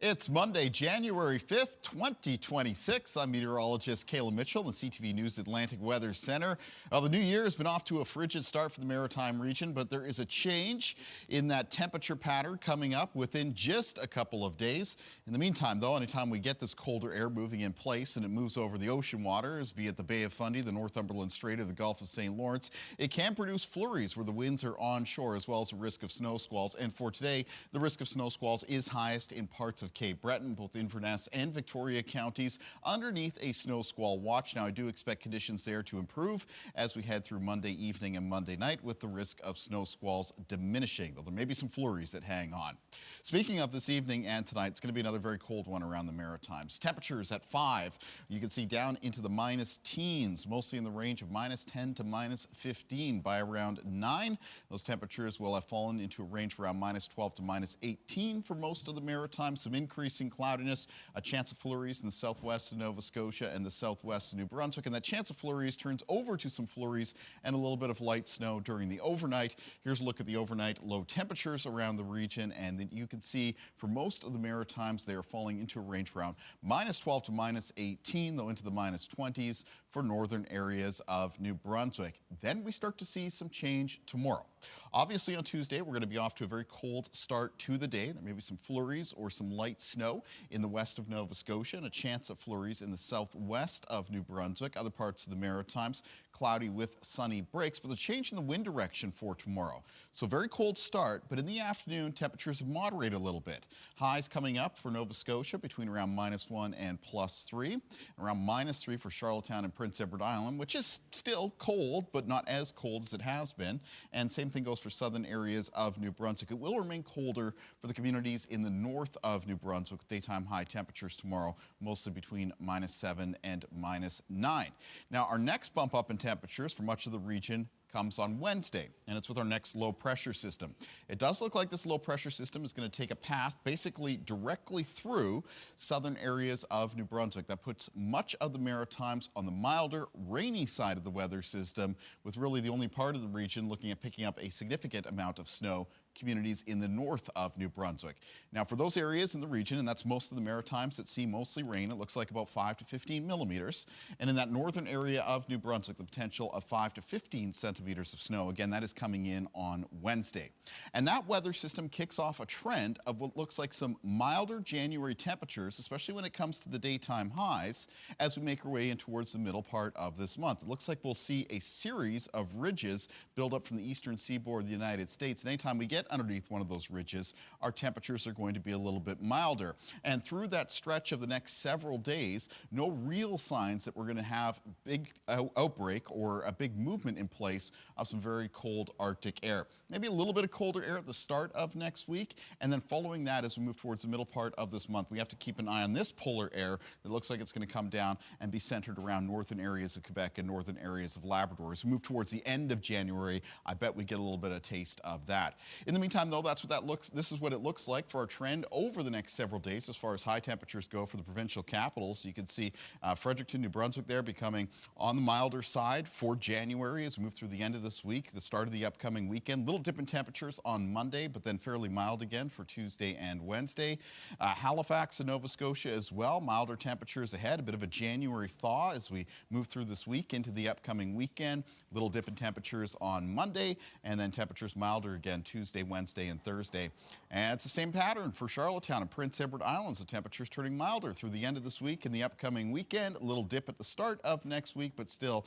It's Monday, January 5th, 2026. I'm meteorologist Kalin Mitchell in the CTV News Atlantic Weather Center. Well, the new year has been off to a frigid start for the Maritime region, but there is a change in that temperature pattern coming up within just a couple of days. In the meantime, though, anytime we get this colder air moving in place and it moves over the ocean waters, be it the Bay of Fundy, the Northumberland Strait, or the Gulf of St. Lawrence, it can produce flurries where the winds are onshore, as well as a risk of snow squalls. And for today, the risk of snow squalls is highest in parts of Cape Breton, both Inverness and Victoria counties, underneath a snow squall watch. Now, I do expect conditions there to improve as we head through Monday evening and Monday night, with the risk of snow squalls diminishing, though there may be some flurries that hang on. Speaking of this evening and tonight, it's going to be another very cold one around the Maritimes. Temperatures at 5, you can see down into the minus teens, mostly in the range of minus 10 to minus 15. By around 9, those temperatures will have fallen into a range around minus 12 to minus 18 for most of the Maritimes. Some increasing cloudiness, a chance of flurries in the southwest of Nova Scotia and the southwest of New Brunswick, and that chance of flurries turns over to some flurries and a little bit of light snow during the overnight. Here's a look at the overnight low temperatures around the region, and then you can see for most of the Maritimes they are falling into a range around minus 12 to minus 18, though into the minus 20s for northern areas of New Brunswick. Then we start to see some change tomorrow. Obviously on Tuesday we're going to be off to a very cold start to the day. There may be some flurries or some light snow in the west of Nova Scotia and a chance of flurries in the southwest of New Brunswick. Other parts of the Maritimes cloudy with sunny breaks, but the change in the wind direction for tomorrow. So very cold start, but in the afternoon temperatures have moderated a little bit. Highs coming up for Nova Scotia between around minus 1 and plus 3, around minus 3 for Charlottetown and Prince Edward Island, which is still cold but not as cold as it has been, and same thing goes for southern areas of New Brunswick. It will remain colder for the communities in the north of New Brunswick. Daytime high temperatures tomorrow mostly between minus 7 and minus 9. Now our next bump up in temperatures for much of the region comes on Wednesday, and it's with our next low pressure system. It does look like this low pressure system is going to take a path basically directly through southern areas of New Brunswick. That puts much of the Maritimes on the milder, rainy side of the weather system, with really the only part of the region looking at picking up a significant amount of snow, communities in the north of New Brunswick. Now for those areas in the region, and that's most of the Maritimes that see mostly rain, it looks like about 5 to 15 millimeters. And in that northern area of New Brunswick, the potential of 5 to 15 centimeters of snow. Again, that is coming in on Wednesday. And that weather system kicks off a trend of what looks like some milder January temperatures, especially when it comes to the daytime highs, as we make our way in towards the middle part of this month. It looks like we'll see a series of ridges build up from the eastern seaboard of the United States. And anytime we get underneath one of those ridges, our temperatures are going to be a little bit milder. And through that stretch of the next several days, no real signs that we're going to have big outbreak or a big movement in place of some very cold Arctic air. Maybe a little bit of colder air at the start of next week, and then following that, as we move towards the middle part of this month, we have to keep an eye on this polar air that looks like it's going to come down and be centered around northern areas of Quebec and northern areas of Labrador. As we move towards the end of January, I bet we get a little bit of taste of that. In the meantime, though, this is what it looks like for our trend over the next several days as far as high temperatures go for the provincial capitals. You can see Fredericton, New Brunswick there becoming on the milder side for January as we move through the end of this week, the start of the upcoming weekend. Little dip in temperatures on Monday, but then fairly mild again for Tuesday and Wednesday. Halifax and Nova Scotia as well, milder temperatures ahead, a bit of a January thaw as we move through this week into the upcoming weekend. Little dip in temperatures on Monday, and then temperatures milder again Tuesday, Wednesday, and Thursday. And it's the same pattern for Charlottetown and Prince Edward Islands. The temperatures turning milder through the end of this week and the upcoming weekend. A little dip at the start of next week, but still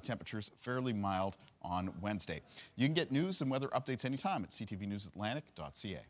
temperatures fairly mild on Wednesday. You can get news and weather updates anytime at ctvnewsatlantic.ca.